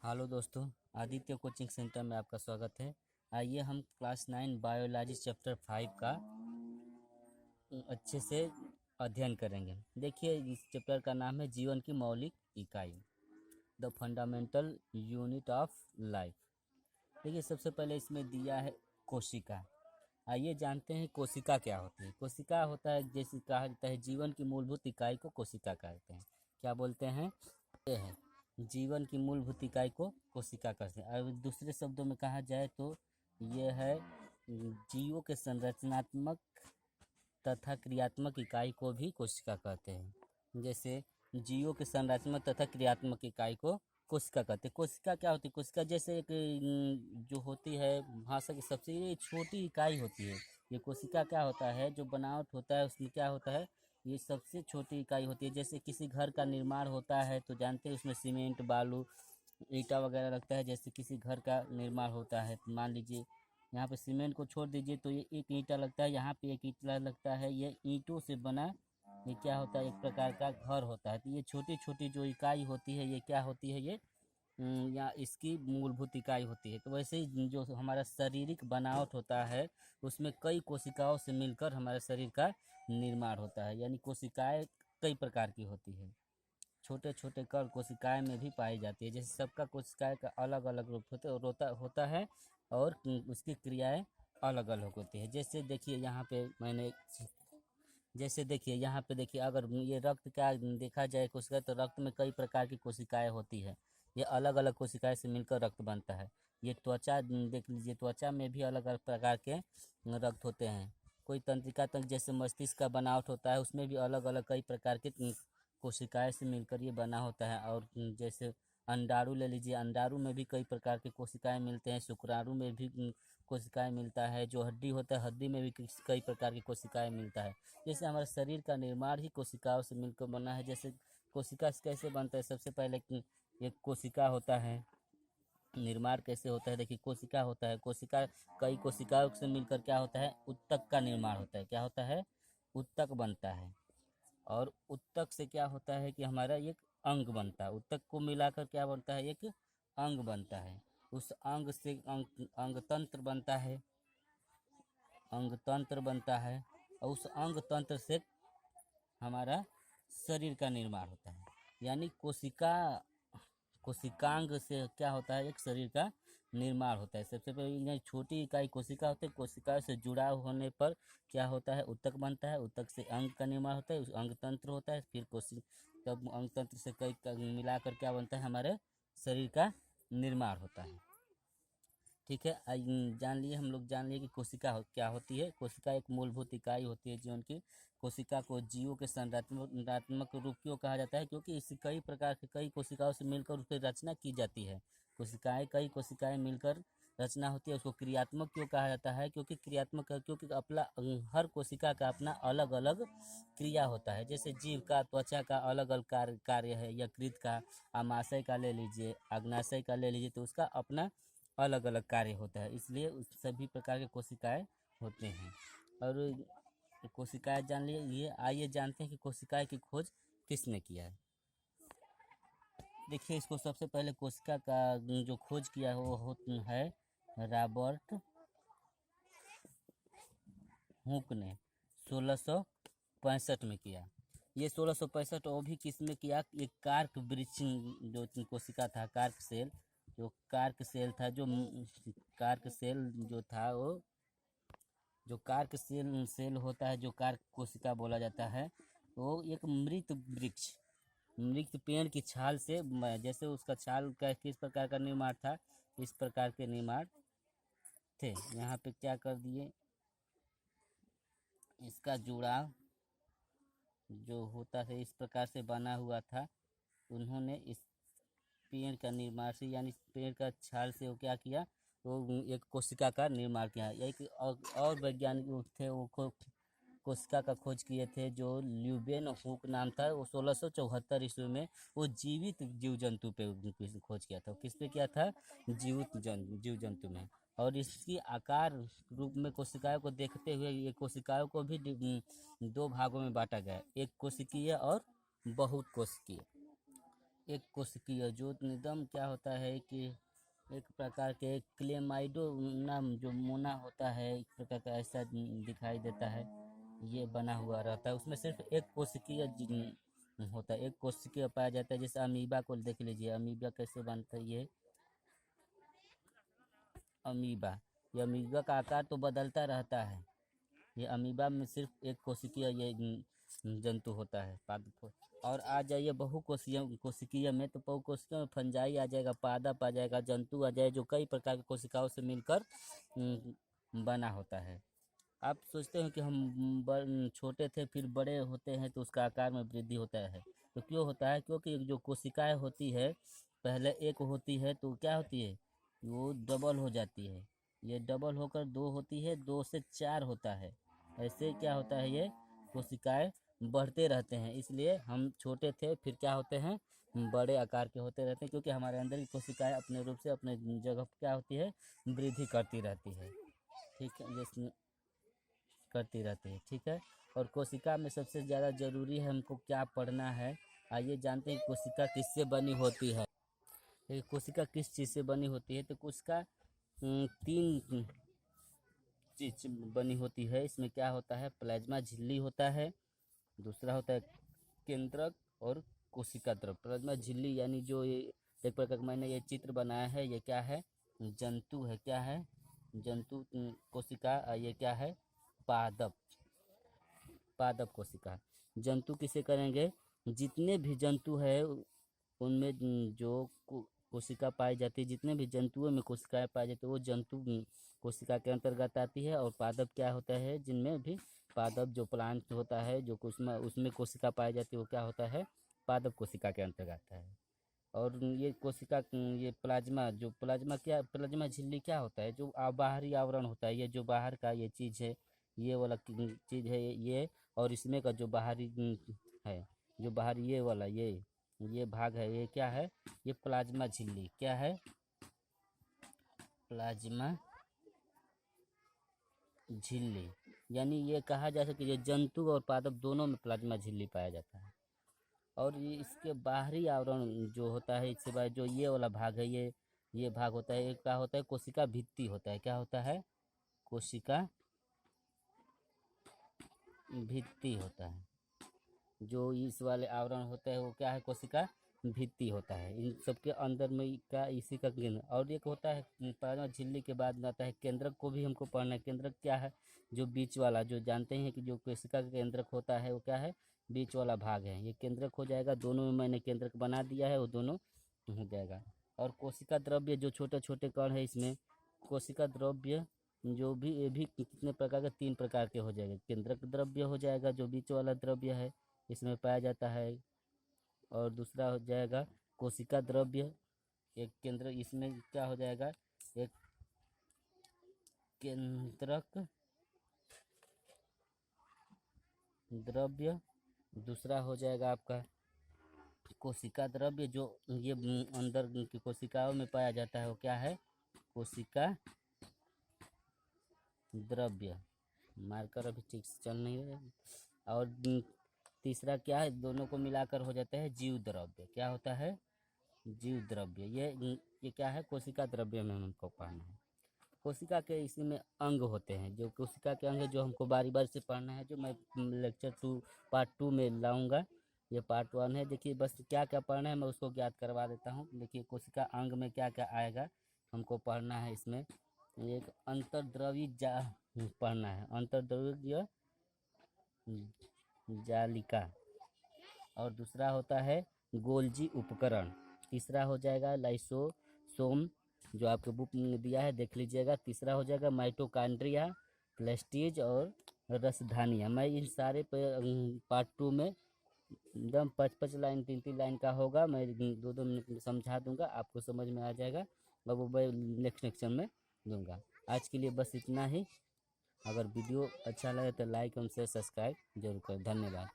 Hello दोस्तों, Aditya coaching centre में आपका स्वागत है। आइए हम क्लास 9 बायोलॉजी चैप्टर 5 का अच्छे से अध्ययन करेंगे। देखिए, इस चैप्टर का नाम है जीवन की मौलिक इकाई, the fundamental unit of life. देखिए, सबसे पहले इसमें दिया है कोशिका। आइए जानते हैं कोशिका क्या होती है। कोशिका होता है, जैसे कहा जाता है, जीवन की मूलभूत इकाई को कोशिका कहते हैं। क्या बोलते हैं? ये है जीवन की मूलभूत इकाई को कोशिका कहते हैं। और दूसरे शब्दों में कहा जाए तो ये है जीवों के संरचनात्मक तथा क्रियात्मक इकाई को भी कोशिका कहते हैं। जैसे जीवों के संरचनात्मक तथा क्रियात्मक इकाई को कोशिका कहते हैं। कोशिका क्या होती है? कोशिका जैसे एक जो होती है भाषा की सबसे छोटी इकाई होती है। ये कोशिका क्या होता है, जो बनावट होता है उसमें क्या होता है, ये सबसे छोटी इकाई होती है। जैसे किसी घर का निर्माण होता है तो जानते हैं उसमें सीमेंट, बालू, ईटा वगैरह लगता है। जैसे किसी घर का निर्माण होता है, मान लीजिए यहाँ पे सीमेंट को छोड़ दीजिए तो ये एक ईंटा लगता है, यहाँ पे एक ईंटा लगता है। ये ईंटों से बना ये क्या होता है, एक प्रकार का घर होता है। तो ये छोटी छोटी जो इकाई होती है, ये क्या होती है, ये या इसकी मूलभूत इकाई होती है। तो वैसे ही जो हमारा शारीरिक बनावट होता है उसमें कई कोशिकाओं से मिलकर हमारे शरीर का निर्माण होता है। यानी कोशिकाएं कई प्रकार की होती है। छोटे छोटे कण कोशिकाएं में भी पाई जाती है। जैसे सबका कोशिकाएं का अलग अलग रूप होता है और उसकी क्रियाएं अलग अलग होती है। जैसे देखिए यहाँ पे देखिए, अगर ये रक्त का देखा जाए कोशिका, तो रक्त में कई प्रकार की कोशिकाएं होती है। ये अलग अलग कोशिकाएं से मिलकर रक्त बनता है। ये त्वचा देख लीजिए, त्वचा में भी अलग अलग प्रकार के रक्त होते हैं। कोई तंत्रिका तंत्र जैसे मस्तिष्क का बनावट होता है, उसमें भी अलग अलग कई प्रकार के कोशिकाएं से मिलकर ये बना होता है। और जैसे अंडाणु ले लीजिए, अंडाणु में भी कई प्रकार के कोशिकाएं मिलते हैं। शुक्राणु में भी कोशिकाएं मिलता है। जो हड्डी होता है, हड्डी में भी कई प्रकार की कोशिकाएं मिलता है। जैसे हमारे शरीर का निर्माण ही कोशिकाओं से मिलकर बना है। जैसे कोशिका से कैसे बनता है, सबसे पहले एक कोशिका होता है। निर्माण कैसे होता है, देखिए, कोशिका होता है, कोशिका कई कोशिकाओं से मिलकर क्या होता है, उत्तक का निर्माण होता है। क्या होता है? उत्तक बनता है। और उत्तक से क्या होता है कि हमारा एक अंग बनता है। उत्तक को मिलाकर क्या बनता है, एक अंग बनता है। उस अंग से अंग तंत्र बनता है। अंग तंत्र बनता है और उस अंग तंत्र से हमारा शरीर का निर्माण होता है। यानी कोशिकांग से क्या होता है, एक शरीर का निर्माण होता है। सबसे पहले छोटी इकाई कोशिका होती है। कोशिका से जुड़ाव होने पर क्या होता है, उत्तक बनता है। उत्तक से अंग का निर्माण होता है, उस अंग तंत्र होता है। फिर तब अंग तंत्र से कई मिलाकर क्या बनता है, हमारे शरीर का निर्माण होता है। ठीक है, हम लोग जान लिए कि कोशिका क्या होती है। कोशिका एक मूलभूत इकाई होती है जीवन की। कोशिका को जीवों के संरचनात्मक रूप क्यों कहा जाता है, क्योंकि इसी कई प्रकार के कई कोशिकाओं से मिलकर उसकी रचना की जाती है। कई कोशिकाएं मिलकर रचना होती है। उसको क्रियात्मक क्यों कहा जाता है, क्योंकि क्रियात्मक क्योंकि अपना हर कोशिका का अपना अलग अलग क्रिया होता है। जैसे जीव का त्वचा का अलग अलग कार्य है। यकृत का, आमाशय का ले लीजिए, अग्नाशय का ले लीजिए, तो उसका अपना अलग अलग कार्य होता है। इसलिए सभी प्रकार के कोशिकाएं होते हैं। और कोशिकाएं जान लिए, ये आइए जानते हैं कि कोशिकाएं की खोज किसने किया है। देखिए, इसको सबसे पहले कोशिका का जो खोज किया है वो है रॉबर्ट हुक ने 1665 में किया। ये 1665 वो भी किस में किया, एक कार्क वृक्ष जो कोशिका था, कार्क सेल, कार्क सेल जो था वो, जो कार्क सेल होता है, जो कार्क कोशिका बोला जाता है, वो एक मृत पेड़ की छाल से जैसे उसका छाल का किस प्रकार का निर्माण था, इस प्रकार के निर्माण थे। यहाँ पे क्या कर दिए, इसका जुड़ाव जो होता है इस प्रकार से बना हुआ था। उन्होंने इस पेड़ का निर्माण से, यानी पेड़ का छाल से वो क्या किया, वो एक कोशिका का निर्माण किया। एक और वैज्ञानिक थे, वो कोशिका का खोज किए थे, जो ल्यूबेन हुक नाम था। वो 1674 ईस्वी में वो जीवित जीव जंतु पे खोज किया था। किस पे किया था? जीव जंतु में। और इसकी आकार रूप में कोशिकाओं को देखते हुए ये कोशिकाओं को भी दो भागों में बांटा गया, एक कोशिकीय और बहुत कोशिकीय। एक कोशिकीय ज्योतिर्निदम क्या होता है कि एक प्रकार के क्लेमाइडो नाम जो मोना होता है, एक प्रकार का ऐसा दिखाई देता है, ये बना हुआ रहता है। उसमें सिर्फ एक कोशिकीय होता है, एक कोशिकीय पाया जाता है। जैसे अमीबा को देख लीजिए, अमीबा कैसे बनता है, ये अमीबा, ये अमीबा का आकार तो बदलता रहता है। ये अमीबा में सिर्फ एक कोशिकीय ये जंतु होता है, पादप। और आ जाइए बहुकोशिकीय कोशिकीय में, तो बहुकोशिकीय में फंजाई आ जाएगा, पादप आ जाएगा, जंतु आ जाए, जो कई प्रकार की कोशिकाओं से मिलकर बना होता है। आप सोचते हो कि हम छोटे थे फिर बड़े होते हैं तो उसका आकार में वृद्धि होता है, तो क्यों होता है? क्योंकि जो कोशिकाएं होती है, पहले एक होती है तो क्या होती है, वो डबल हो जाती है, ये डबल होकर दो होती है, दो से चार होता है। ऐसे क्या होता है, ये कोशिकाएं बढ़ते रहते हैं। इसलिए हम छोटे थे फिर क्या होते हैं, बड़े आकार के होते रहते हैं, क्योंकि हमारे अंदर की कोशिकाएं अपने रूप से अपने जगह पर क्या होती है, वृद्धि करती रहती है। ठीक है, जैसे करती रहती है। ठीक है, और कोशिका में सबसे ज़्यादा ज़रूरी है हमको क्या पढ़ना है, आइए जानते हैं कोशिका किससे बनी होती है। ये कोशिका किस चीज़ से बनी होती है, तो कोशिका तीन चीज बनी होती है। इसमें क्या होता है, प्लाज्मा झिल्ली होता है, दूसरा होता है केंद्रक, और कोशिका द्रव। प्लाज्मा झिल्ली यानी जो ये एक प्रकार का मैंने ये चित्र बनाया है, ये क्या है, जंतु है। क्या है, जंतु कोशिका। ये क्या है, पादप, पादप कोशिका। जंतु किसे करेंगे, जितने भी जंतु है उनमें जो कोशिका पाई जाती है, जितने भी जंतुओं में कोशिकाएं पाई जाती है वो जंतु कोशिका के अंतर्गत आती है। और पादप क्या होता है, जिनमें भी पादप जो प्लांट होता है, जो उसमें कोशिका पाई जाती है, वो क्या होता है, पादप कोशिका के अंतर्गत आता है। और ये कोशिका ये प्लाज्मा, जो प्लाज्मा क्या, प्लाज्मा झिल्ली क्या होता है, जो बाहरी आवरण होता है, ये जो बाहर का ये चीज़ है, ये वाला चीज़ है ये। और इसमें का जो बाहरी है, जो बाहर ये वाला ये भाग है, ये क्या है, ये प्लाज्मा झिल्ली। क्या है, प्लाज्मा झिल्ली। यानी ये कहा जा सके ये जंतु और पादप दोनों में प्लाज्मा झिल्ली पाया जाता है। और ये इसके बाहरी आवरण जो होता है, इसके बाद जो ये वाला भाग है, ये भाग होता है, ये क्या होता है, कोशिका भित्ति होता है। क्या होता है, कोशिका भित्ति होता है। जो इस वाले आवरण होता है वो क्या है, कोशिका भित्ति होता है। इन सबके अंदर में का इसी का केंद्र। और एक होता है प्लाज्मा झिल्ली के बाद आता है केंद्रक, को भी हमको पढ़ना है। केंद्रक क्या है, जो बीच वाला, जो जानते हैं कि जो कोशिका का केंद्रक होता है वो क्या है, बीच वाला भाग है, ये केंद्रक हो जाएगा। दोनों में मैंने केंद्रक बना दिया है, वो दोनों हो जाएगा। और कोशिका द्रव्य, जो छोटे छोटे कण है इसमें, कोशिका द्रव्य जो भी, ये भी कितने प्रकार के, तीन प्रकार के हो जाएंगे। केंद्रक द्रव्य हो जाएगा जो बीच वाला द्रव्य है इसमें पाया जाता है। और दूसरा हो जाएगा कोशिका द्रव्य, एक केंद्र, इसमें क्या हो जाएगा, एक केंद्रक द्रव्य। दूसरा हो जाएगा आपका कोशिका द्रव्य, जो ये अंदर की कोशिकाओं में पाया जाता है, वो क्या है, कोशिका द्रव्य। मार्कर अभी ठीक से चल नहीं रहा। और तीसरा क्या है, दोनों को मिलाकर हो जाता है जीव द्रव्य। क्या होता है, जीव द्रव्य। ये क्या है, कोशिका द्रव्य में हमको पढ़ना है। कोशिका के इसी में अंग होते हैं, जो कोशिका के अंग है, जो हमको बारी बारी से पढ़ना है, जो मैं लेक्चर 2 पार्ट 2 में लाऊंगा। ये पार्ट 1 है। देखिए बस क्या क्या पढ़ना है मैं उसको ज्ञात करवा देता हूँ। देखिए कोशिका अंग में क्या क्या आएगा हमको पढ़ना है। इसमें एक अंतर्द्रवी पढ़ना है, अंतर्द्रव्य जालिका। और दूसरा होता है गोल्जी उपकरण। तीसरा हो जाएगा लाइसोसोम, जो आपके बुक में दिया है देख लीजिएगा। तीसरा हो जाएगा माइटोकॉन्ड्रिया, प्लेस्टीज और रसधानियाँ। मैं इन सारे पार्ट 2 में एकदम 5-5 लाइन 3-3 लाइन का होगा, मैं 2-2 मिनट में समझा दूंगा, आपको समझ में आ जाएगा। अब वो मैं नेक्स्ट लेक्चर में दूंगा। आज के लिए बस इतना ही। अगर वीडियो अच्छा लगे तो लाइक और शेयर सब्सक्राइब जरूर करें। धन्यवाद।